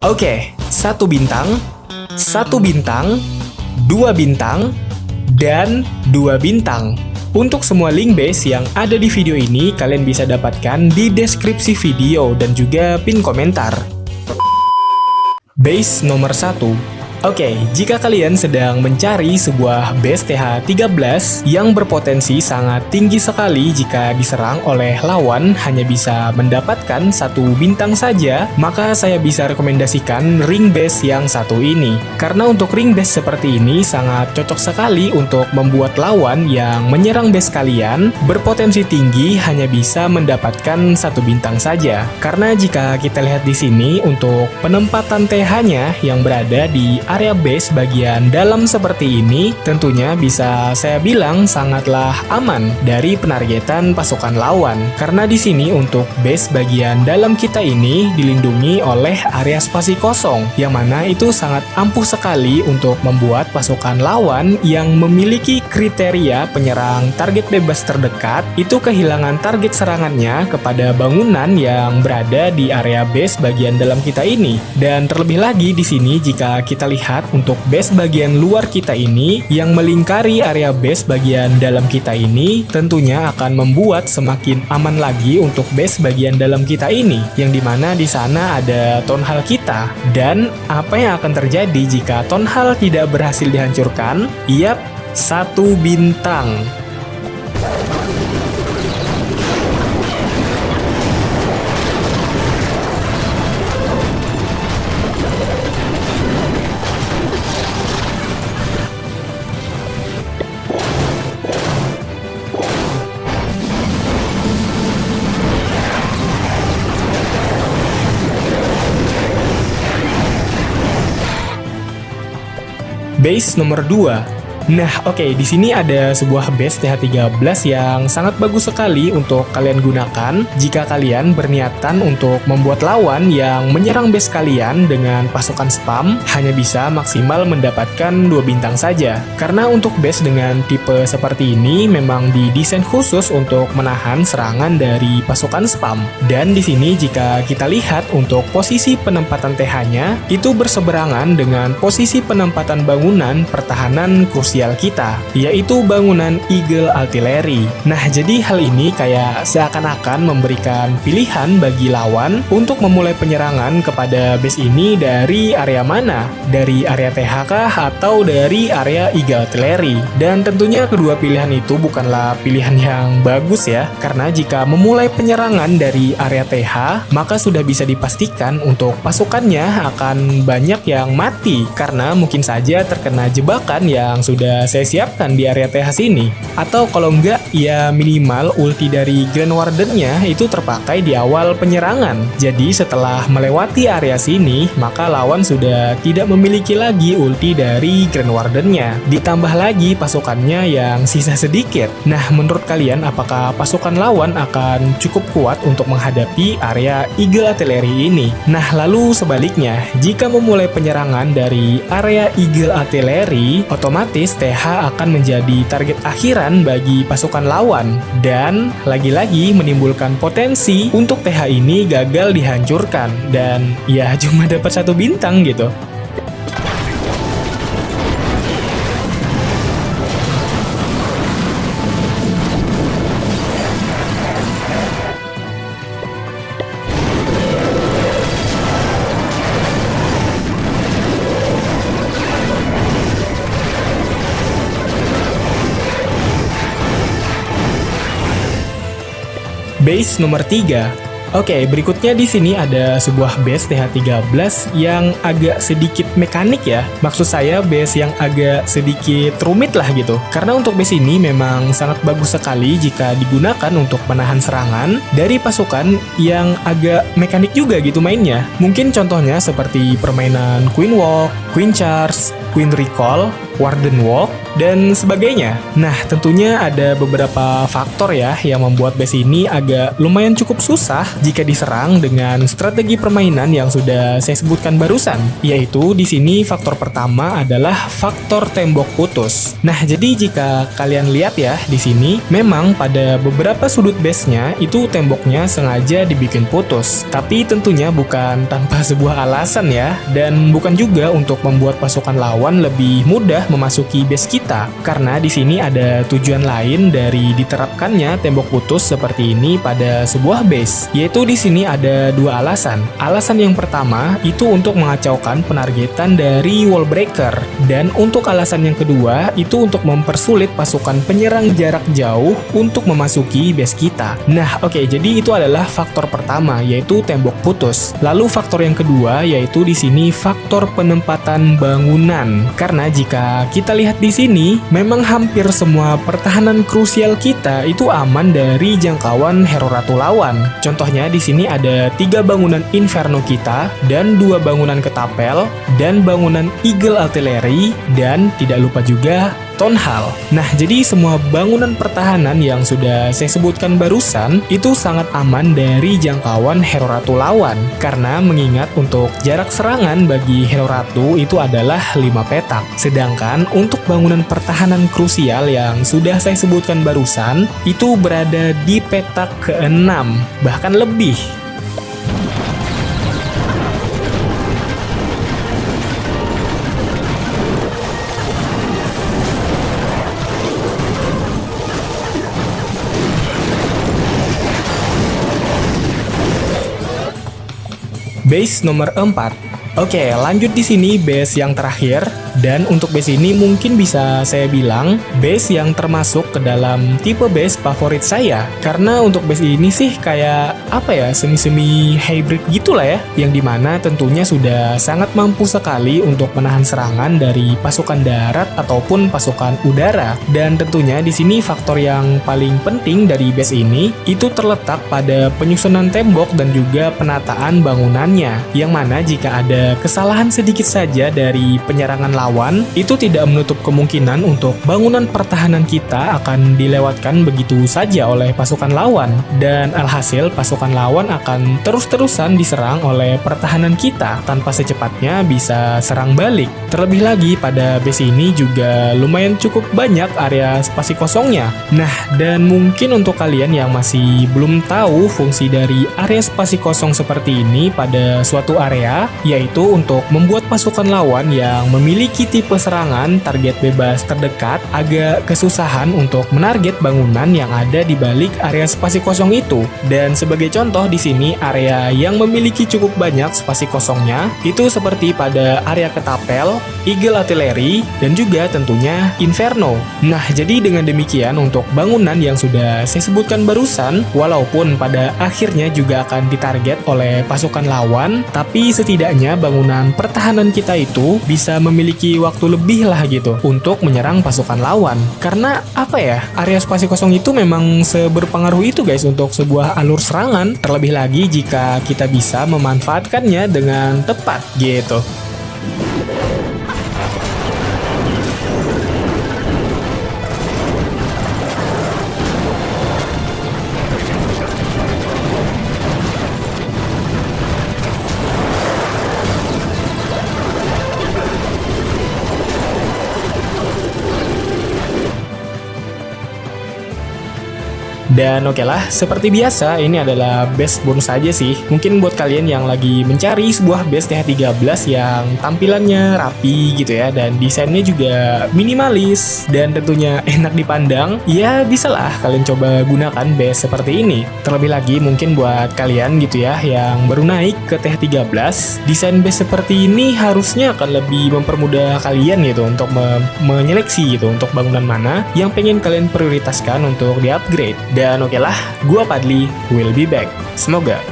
Oke, 1 bintang, 1 bintang, 2 bintang, dan 2 bintang. Untuk semua link base yang ada di video ini, kalian bisa dapatkan di deskripsi video dan juga pin komentar. Base nomor 1. Oke, jika kalian sedang mencari sebuah base TH13 yang berpotensi sangat tinggi sekali jika diserang oleh lawan hanya bisa mendapatkan 1 bintang saja, maka saya bisa rekomendasikan ring base yang satu ini. Karena untuk ring base seperti ini sangat cocok sekali untuk membuat lawan yang menyerang base kalian berpotensi tinggi hanya bisa mendapatkan 1 bintang saja. Karena jika kita lihat di sini untuk penempatan TH-nya yang berada di area base bagian dalam seperti ini, tentunya bisa saya bilang sangatlah aman dari penargetan pasukan lawan. Karena di sini untuk base bagian dalam kita ini dilindungi oleh area spasi kosong, yang mana itu sangat ampuh sekali untuk membuat pasukan lawan yang memiliki kriteria penyerang target bebas terdekat itu kehilangan target serangannya kepada bangunan yang berada di area base bagian dalam kita ini. Dan terlebih lagi di sini jika kita lihat untuk base bagian luar kita ini yang melingkari area base bagian dalam kita ini tentunya akan membuat semakin aman lagi untuk base bagian dalam kita ini, yang dimana di sana ada town hall kita. Dan apa yang akan terjadi jika town hall tidak berhasil dihancurkan? Yap, 1 bintang. Base nomor 2. Nah, oke, di sini ada sebuah base TH13 yang sangat bagus sekali untuk kalian gunakan jika kalian berniatan untuk membuat lawan yang menyerang base kalian dengan pasukan spam hanya bisa maksimal mendapatkan 2 bintang saja. Karena untuk base dengan tipe seperti ini memang didesain khusus untuk menahan serangan dari pasukan spam. Dan di sini jika kita lihat untuk posisi penempatan TH-nya itu berseberangan dengan posisi penempatan bangunan pertahanan krusial kita, yaitu bangunan Eagle Artillery. Nah, jadi hal ini kayak seakan-akan memberikan pilihan bagi lawan untuk memulai penyerangan kepada base ini dari area mana? Dari area TH kah atau dari area Eagle Artillery? Dan tentunya kedua pilihan itu bukanlah pilihan yang bagus ya, karena jika memulai penyerangan dari area TH, maka sudah bisa dipastikan untuk pasukannya akan banyak yang mati, karena mungkin saja terkena jebakan yang sudah saya siapkan di area TH sini. Atau kalau enggak, ya minimal ulti dari Grand Warden-nya itu terpakai di awal penyerangan. Jadi setelah melewati area sini, maka lawan sudah tidak memiliki lagi ulti dari Grand Warden-nya. Ditambah lagi pasukannya yang sisa sedikit. Nah, menurut kalian apakah pasukan lawan akan cukup kuat untuk menghadapi area Eagle Artillery ini? Nah, lalu sebaliknya, jika memulai penyerangan dari area Eagle Artillery, otomatis TH akan menjadi target akhiran bagi pasukan lawan, dan lagi-lagi menimbulkan potensi untuk TH ini gagal dihancurkan dan ya cuma dapat 1 bintang gitu. Base nomor 3. Oke, berikutnya di sini ada sebuah base TH13 yang agak sedikit mekanik ya. Maksud saya base yang agak sedikit rumit lah gitu. Karena untuk base ini memang sangat bagus sekali jika digunakan untuk menahan serangan dari pasukan yang agak mekanik juga gitu mainnya. Mungkin contohnya seperti permainan Queen Walk, Queen Charge, Queen Recall, Warden Walk, dan sebagainya. Nah, tentunya ada beberapa faktor ya yang membuat base ini agak lumayan cukup susah jika diserang dengan strategi permainan yang sudah saya sebutkan barusan. Yaitu di sini faktor pertama adalah faktor tembok putus. Nah, jadi jika kalian lihat ya di sini, memang pada beberapa sudut base-nya itu temboknya sengaja dibikin putus. Tapi tentunya bukan tanpa sebuah alasan ya, dan bukan juga untuk membuat pasukan lawan lebih mudah memasuki base kita. Karena di sini ada tujuan lain dari diterapkannya tembok putus seperti ini pada sebuah base. Yaitu di sini ada dua alasan. Alasan yang pertama itu untuk mengacaukan penargetan dari wall breaker, dan untuk alasan yang kedua itu untuk mempersulit pasukan penyerang jarak jauh untuk memasuki base kita. Nah, oke, jadi itu adalah faktor pertama, yaitu tembok putus. Lalu faktor yang kedua yaitu di sini faktor penempatan bangunan. Karena jika kita lihat di sini, memang hampir semua pertahanan krusial kita itu aman dari jangkauan hero ratu lawan. Contohnya di sini ada 3 bangunan Inferno kita, dan 2 bangunan ketapel, dan bangunan Eagle Artillery, dan tidak lupa juga Town Hall. Nah, jadi semua bangunan pertahanan yang sudah saya sebutkan barusan itu sangat aman dari jangkauan hero ratu lawan. Karena mengingat untuk jarak serangan bagi hero ratu itu adalah 5 petak. Sedangkan untuk bangunan pertahanan krusial yang sudah saya sebutkan barusan itu berada di petak ke-6, bahkan lebih. Base nomor 4. Oke, lanjut di sini base yang terakhir, dan untuk base ini mungkin bisa saya bilang base yang termasuk ke dalam tipe base favorit saya. Karena untuk base ini sih kayak apa ya, semi-semi hybrid gitulah ya, yang dimana tentunya sudah sangat mampu sekali untuk menahan serangan dari pasukan darat ataupun pasukan udara. Dan tentunya di sini faktor yang paling penting dari base ini itu terletak pada penyusunan tembok dan juga penataan bangunannya, yang mana jika ada kesalahan sedikit saja dari penyerangan lawan, itu tidak menutup kemungkinan untuk bangunan pertahanan kita akan dilewatkan begitu saja oleh pasukan lawan, dan alhasil pasukan lawan akan terus-terusan diserang oleh pertahanan kita tanpa secepatnya bisa serang balik. Terlebih lagi pada base ini juga lumayan cukup banyak area spasi kosongnya. Nah, dan mungkin untuk kalian yang masih belum tahu fungsi dari area spasi kosong seperti ini pada suatu area, yaitu untuk membuat pasukan lawan yang memiliki tipe serangan target bebas terdekat agak kesusahan untuk menarget bangunan yang ada di balik area spasi kosong itu. Dan sebagai contoh di sini area yang memiliki cukup banyak spasi kosongnya itu seperti pada area ketapel, Eagle Artillery, dan juga tentunya Inferno. Nah, jadi dengan demikian untuk bangunan yang sudah saya sebutkan barusan, walaupun pada akhirnya juga akan ditarget oleh pasukan lawan, tapi setidaknya bangunan pertahanan kita itu bisa memiliki waktu lebih lah gitu untuk menyerang pasukan lawan. Karena apa ya, area spasi kosong itu memang seberpengaruh itu guys untuk sebuah alur serangan, terlebih lagi jika kita bisa memanfaatkannya dengan tepat gitu. Dan oke lah, seperti biasa ini adalah base bonus aja sih. Mungkin buat kalian yang lagi mencari sebuah base TH13 yang tampilannya rapi gitu ya, dan desainnya juga minimalis dan tentunya enak dipandang, ya bisalah kalian coba gunakan base seperti ini. Terlebih lagi mungkin buat kalian gitu ya yang baru naik ke TH13, desain base seperti ini harusnya akan lebih mempermudah kalian gitu untuk menyeleksi gitu untuk bangunan mana yang pengen kalian prioritaskan untuk di-upgrade. Dan oke lah, gua Padli will be back. Semoga